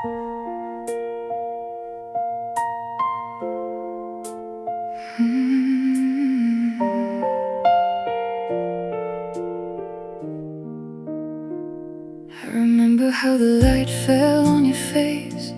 I remember how the light fell on your face,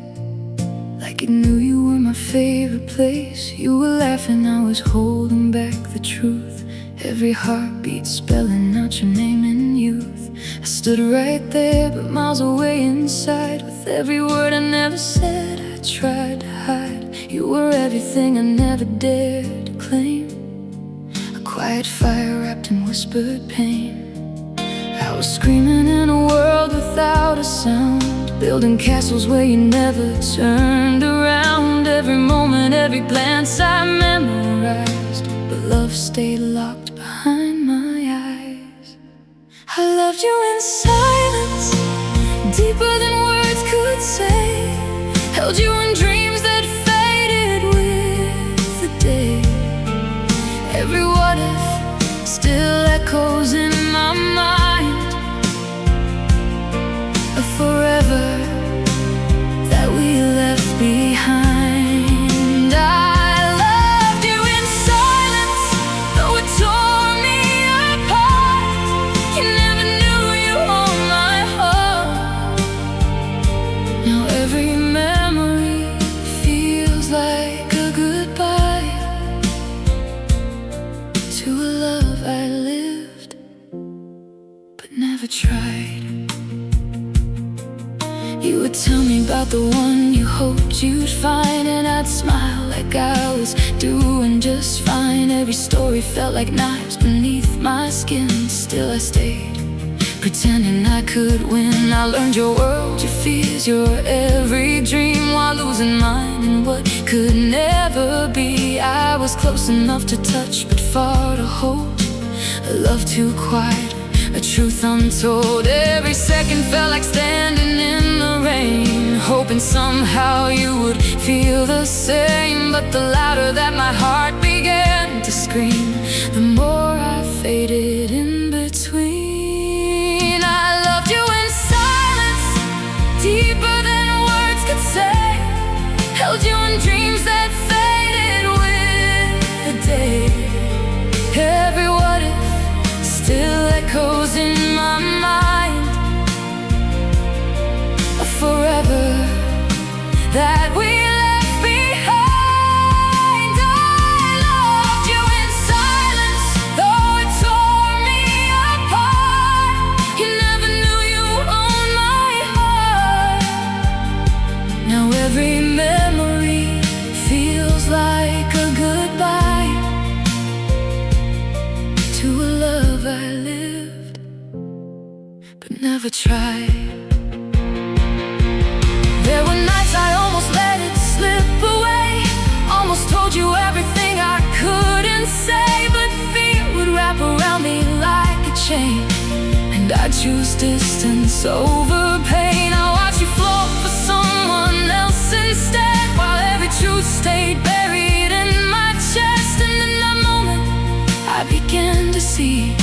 like it knew you were my favorite place. You were laughing, I was holding back the truth, every heartbeat spelling out your name in youth. I stood right there, but miles away inside. With every word I never said, I tried to hide. You were everything I never dared to claim, a quiet fire wrapped in whispered pain. I was screaming in a world without a sound, building castles where you never turned around. Every moment, every glance I memorized, but love stayed locked behind my eyes. I loved you in silence, deeper than words could say. Held you in dreams that faded with the day. Every what if still echoes in my mind. Forever that we left behind. I loved you in silence, though it tore me apart. You never knew you owned my heart. Now every memory feels like a goodbye to a love I lived but never tried. You would tell me about the one you hoped you'd find, and I'd smile like I was doing just fine. Every story felt like knives beneath my skin. Still I stayed, pretending I could win. I learned your world, your fears, your every dream, while losing mine in what could never be. I was close enough to touch, but far to hold, a love too quiet, a truth untold. Every second felt like standing in the rain, hoping somehow you would feel the same. But the louder that my heart began to scream, the more I faded in between. I loved you in silence, deeper than words could say. Held you in dreams that faded with the day. Every what if still echoes in my mind. A forever that we left behind. I loved you in silence, though it tore me apart. You never knew you owned my heart. Now every memory feels like a goodbye to a love I lived but never tried. There were nights I almost let it slip away, almost told you everything I couldn't say. But fear would wrap around me like a chain, and I'd choose distance over pain. I watched you float for someone else instead, while every truth stayed buried in my chest. And in that moment I began to see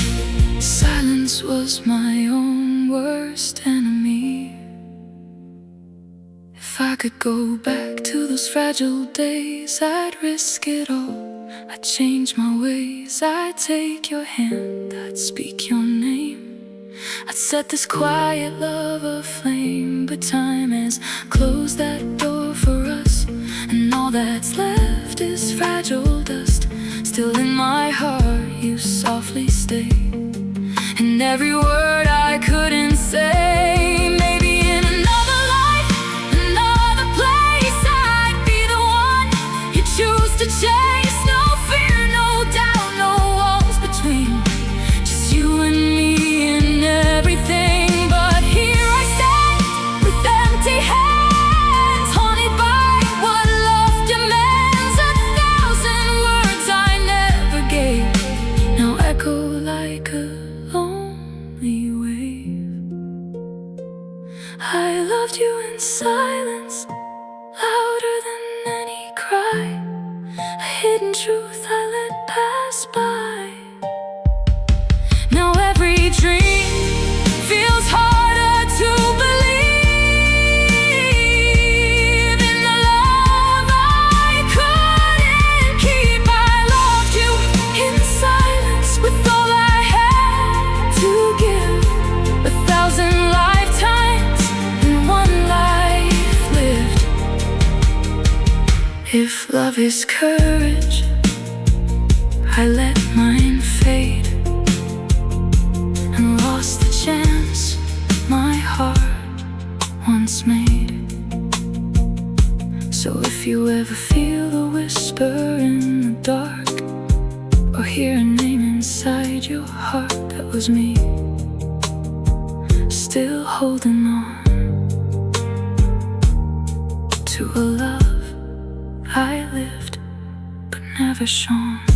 silence was my own worst enemy. If I could go back to those fragile days, I'd risk it all. I'd change my ways, I'd take your hand, I'd speak your name. I'd set this quiet love aflame. But time has closed that door for us, and all that's left is fragile dust. Still in my heart you softly stay, and every word I couldn't say. Maybe in another life, another place, I'd be the one you choose to chase. No fear, no doubt, no walls between, just you and me and everything. But here I stand with empty hands, haunted by what love demands. 1,000 words I never gave now echo like a lonely wave. I loved you in silence, louder than any cry, a hidden truth I let pass by. Now every dream feels harder to believe. If love is courage, I let mine fade and lost the chance my heart once made. So if you ever feel the whisper in the dark, or hear a name inside your heart, that was me, still holding on to a love I lived but never shone.